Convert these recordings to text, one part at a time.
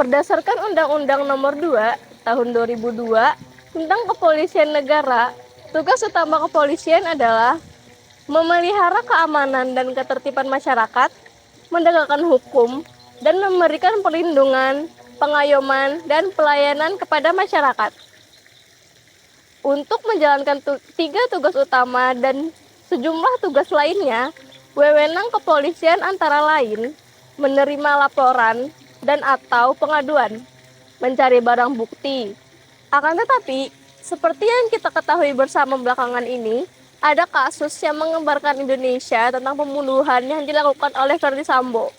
Berdasarkan Undang-Undang Nomor 2 Tahun 2002 tentang Kepolisian Negara, tugas utama kepolisian adalah memelihara keamanan dan ketertiban masyarakat, menegakkan hukum, dan memberikan perlindungan, pengayoman, dan pelayanan kepada masyarakat. Untuk menjalankan tiga tugas utama dan sejumlah tugas lainnya, wewenang kepolisian antara lain menerima laporan dan atau pengaduan, mencari barang bukti. Akan tetapi, seperti yang kita ketahui bersama belakangan ini, ada kasus yang mengembarkan Indonesia tentang pembunuhan yang dilakukan oleh Ferdy Sambo.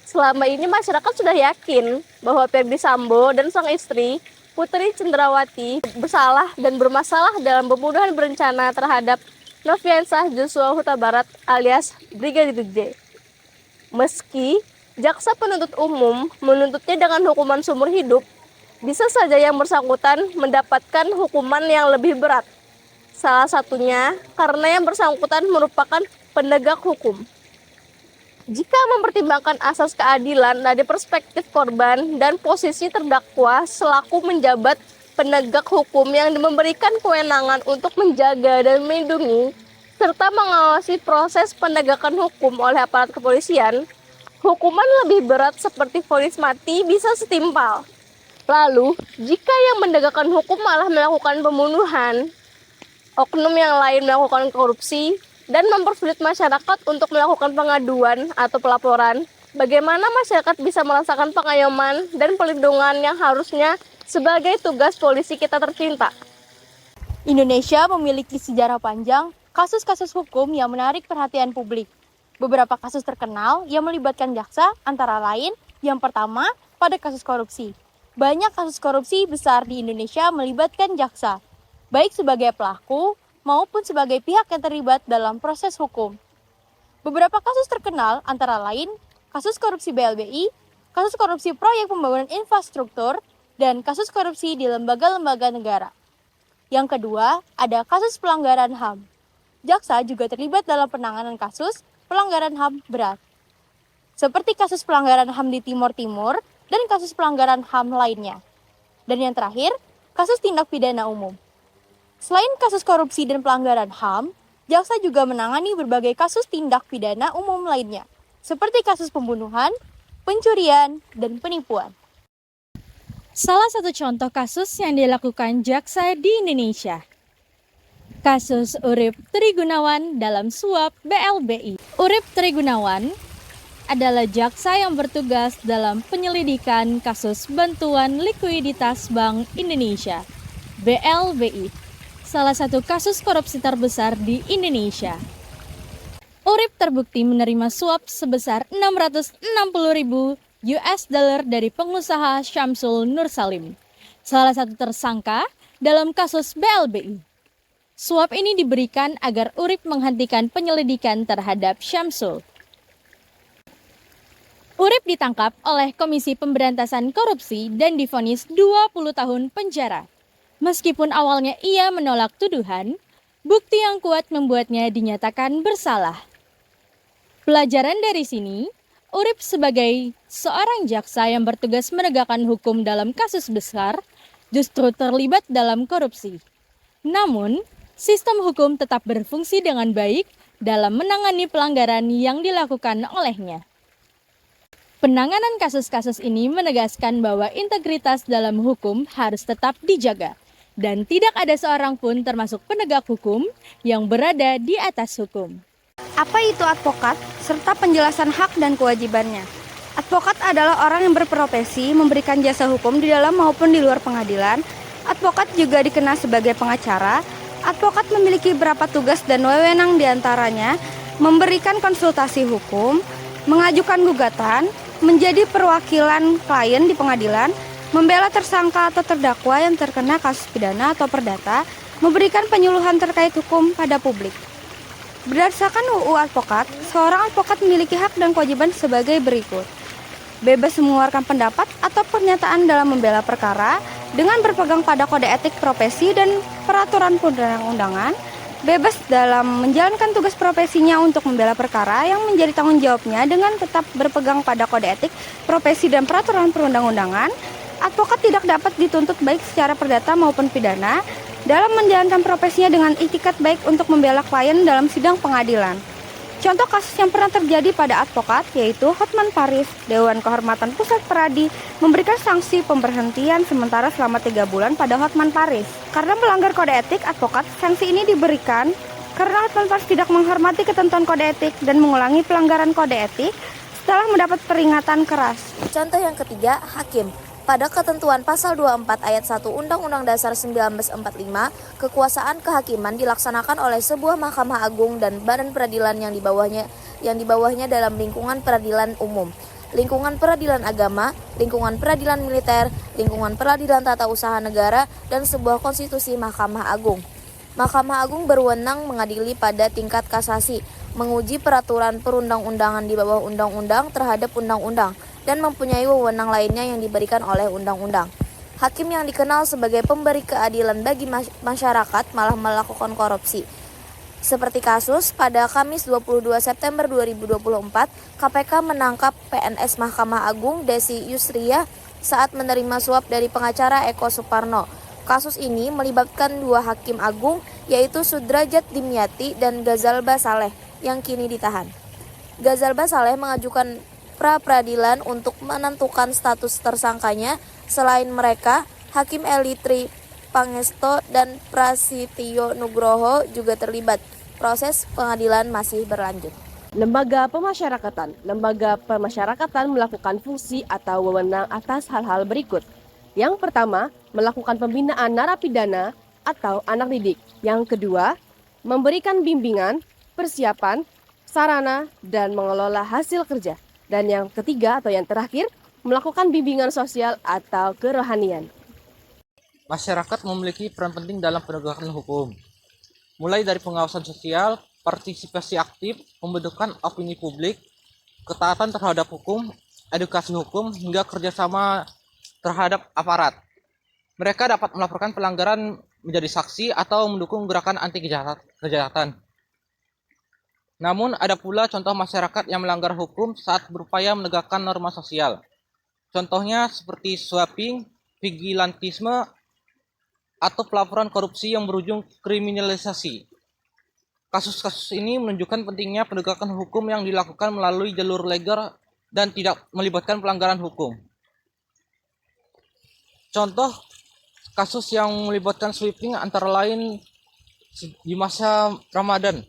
Selama ini masyarakat sudah yakin bahwa Ferdy Sambo dan sang istri, Putri Cendrawati, bersalah dan bermasalah dalam pembunuhan berencana terhadap Nofriansah Joshua Huta Barat alias Brigadir J. Meski jaksa penuntut umum menuntutnya dengan hukuman seumur hidup, bisa saja yang bersangkutan mendapatkan hukuman yang lebih berat. Salah satunya karena yang bersangkutan merupakan penegak hukum. Jika mempertimbangkan asas keadilan dari perspektif korban dan posisi terdakwa selaku menjabat penegak hukum yang memberikan kewenangan untuk menjaga dan melindungi serta mengawasi proses penegakan hukum oleh aparat kepolisian, hukuman lebih berat seperti vonis mati bisa setimpal. Lalu, jika yang menegakkan hukum malah melakukan pembunuhan, oknum yang lain melakukan korupsi, dan mempersulit masyarakat untuk melakukan pengaduan atau pelaporan, bagaimana masyarakat bisa merasakan pengayoman dan perlindungan yang harusnya sebagai tugas polisi kita tercinta. Indonesia memiliki sejarah panjang kasus-kasus hukum yang menarik perhatian publik. Beberapa kasus terkenal yang melibatkan jaksa antara lain yang pertama pada kasus korupsi. Banyak kasus korupsi besar di Indonesia melibatkan jaksa, baik sebagai pelaku maupun sebagai pihak yang terlibat dalam proses hukum. Beberapa kasus terkenal antara lain kasus korupsi BLBI, kasus korupsi proyek pembangunan infrastruktur, dan kasus korupsi di lembaga-lembaga negara. Yang kedua, ada kasus pelanggaran HAM. Jaksa juga terlibat dalam penanganan kasus pelanggaran HAM berat, seperti kasus pelanggaran HAM di Timur Timur dan kasus pelanggaran HAM lainnya. Dan yang terakhir, kasus tindak pidana umum. Selain kasus korupsi dan pelanggaran HAM, jaksa juga menangani berbagai kasus tindak pidana umum lainnya, seperti kasus pembunuhan, pencurian, dan penipuan. Salah satu contoh kasus yang dilakukan jaksa di Indonesia, kasus Urip Trigunawan dalam suap BLBI. Urip Trigunawan adalah jaksa yang bertugas dalam penyelidikan kasus bantuan likuiditas Bank Indonesia, BLBI, salah satu kasus korupsi terbesar di Indonesia. Urip terbukti menerima suap sebesar 660.000 US dollar dari pengusaha Syamsul Nursalim, salah satu tersangka dalam kasus BLBI. Suap ini diberikan agar Urip menghentikan penyelidikan terhadap Syamsul. Urip ditangkap oleh Komisi Pemberantasan Korupsi dan divonis 20 tahun penjara. Meskipun awalnya ia menolak tuduhan, bukti yang kuat membuatnya dinyatakan bersalah. Pelajaran dari sini, Urip sebagai seorang jaksa yang bertugas menegakkan hukum dalam kasus besar, justru terlibat dalam korupsi. Namun, sistem hukum tetap berfungsi dengan baik dalam menangani pelanggaran yang dilakukan olehnya. Penanganan kasus-kasus ini menegaskan bahwa integritas dalam hukum harus tetap dijaga, dan tidak ada seorang pun termasuk penegak hukum yang berada di atas hukum. Apa itu advokat, serta penjelasan hak dan kewajibannya? Advokat adalah orang yang berprofesi memberikan jasa hukum di dalam maupun di luar pengadilan. Advokat juga dikenal sebagai pengacara. Advokat memiliki beberapa tugas dan wewenang diantaranya memberikan konsultasi hukum, mengajukan gugatan, menjadi perwakilan klien di pengadilan, membela tersangka atau terdakwa yang terkena kasus pidana atau perdata, memberikan penyuluhan terkait hukum pada publik. Berdasarkan UU Advokat, seorang advokat memiliki hak dan kewajiban sebagai berikut. Bebas mengeluarkan pendapat atau pernyataan dalam membela perkara dengan berpegang pada kode etik profesi dan peraturan perundang-undangan, bebas dalam menjalankan tugas profesinya untuk membela perkara yang menjadi tanggung jawabnya dengan tetap berpegang pada kode etik, profesi dan peraturan perundang-undangan. Advokat tidak dapat dituntut baik secara perdata maupun pidana dalam menjalankan profesinya dengan itikat baik untuk membela klien dalam sidang pengadilan. Contoh kasus yang pernah terjadi pada advokat yaitu Hotman Paris. Dewan Kehormatan Pusat Peradi memberikan sanksi pemberhentian sementara selama 3 bulan pada Hotman Paris. Karena melanggar kode etik advokat, sanksi ini diberikan karena Hotman Paris tidak menghormati ketentuan kode etik dan mengulangi pelanggaran kode etik setelah mendapat peringatan keras. Contoh yang ketiga, hakim. Pada ketentuan pasal 24 ayat 1 Undang-Undang Dasar 1945, kekuasaan kehakiman dilaksanakan oleh sebuah Mahkamah Agung dan badan peradilan yang di bawahnya dalam lingkungan peradilan umum, lingkungan peradilan agama, lingkungan peradilan militer, lingkungan peradilan tata usaha negara, dan sebuah konstitusi Mahkamah Agung. Mahkamah Agung berwenang mengadili pada tingkat kasasi, menguji peraturan perundang-undangan di bawah undang-undang terhadap undang-undang, dan mempunyai wewenang lainnya yang diberikan oleh undang-undang. Hakim yang dikenal sebagai pemberi keadilan bagi masyarakat malah melakukan korupsi. Seperti kasus pada Kamis 22 September 2024, KPK menangkap PNS Mahkamah Agung Desi Yusria saat menerima suap dari pengacara Eko Suparno. Kasus ini melibatkan 2 hakim agung yaitu Sudrajat Dimyati dan Gazalba Saleh yang kini ditahan. Gazalba Saleh mengajukan pra-peradilan untuk menentukan status tersangkanya. Selain mereka, Hakim Elitri Pangesto dan Prasityo Nugroho juga terlibat. Proses pengadilan masih berlanjut. Lembaga pemasyarakatan. Lembaga pemasyarakatan melakukan fungsi atau wewenang atas hal-hal berikut. Yang pertama, melakukan pembinaan narapidana atau anak didik. Yang kedua, memberikan bimbingan, persiapan, sarana, dan mengelola hasil kerja. Dan yang ketiga atau yang terakhir, melakukan bimbingan sosial atau kerohanian. Masyarakat memiliki peran penting dalam penegakan hukum. Mulai dari pengawasan sosial, partisipasi aktif, pembentukan opini publik, ketaatan terhadap hukum, edukasi hukum, hingga kerjasama terhadap aparat. Mereka dapat melaporkan pelanggaran menjadi saksi atau mendukung gerakan anti kejahatan. Namun ada pula contoh masyarakat yang melanggar hukum saat berupaya menegakkan norma sosial. Contohnya seperti sweeping, vigilantisme, atau pelaporan korupsi yang berujung kriminalisasi. Kasus-kasus ini menunjukkan pentingnya penegakan hukum yang dilakukan melalui jalur legal dan tidak melibatkan pelanggaran hukum. Contoh kasus yang melibatkan sweeping antara lain di masa Ramadan,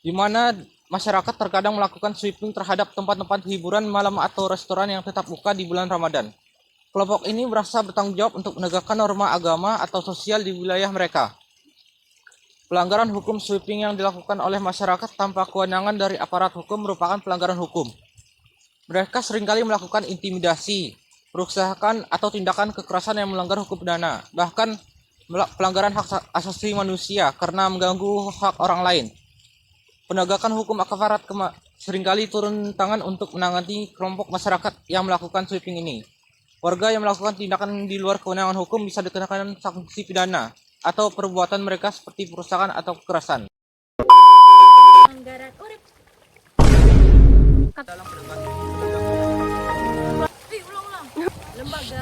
di mana masyarakat terkadang melakukan sweeping terhadap tempat-tempat hiburan malam atau restoran yang tetap buka di bulan Ramadan. Kelompok ini merasa bertanggung jawab untuk menegakkan norma agama atau sosial di wilayah mereka. Pelanggaran hukum sweeping yang dilakukan oleh masyarakat tanpa kewenangan dari aparat hukum merupakan pelanggaran hukum. Mereka seringkali melakukan intimidasi, perusakan atau tindakan kekerasan yang melanggar hukum pidana, bahkan pelanggaran hak asasi manusia karena mengganggu hak orang lain. Penegakan hukum aparat seringkali turun tangan untuk menangani kelompok masyarakat yang melakukan sweeping ini. Warga yang melakukan tindakan di luar kewenangan hukum bisa dikenakan sanksi pidana atau perbuatan mereka seperti perusakan atau kekerasan. Anggaran urip. Dalam Lembaga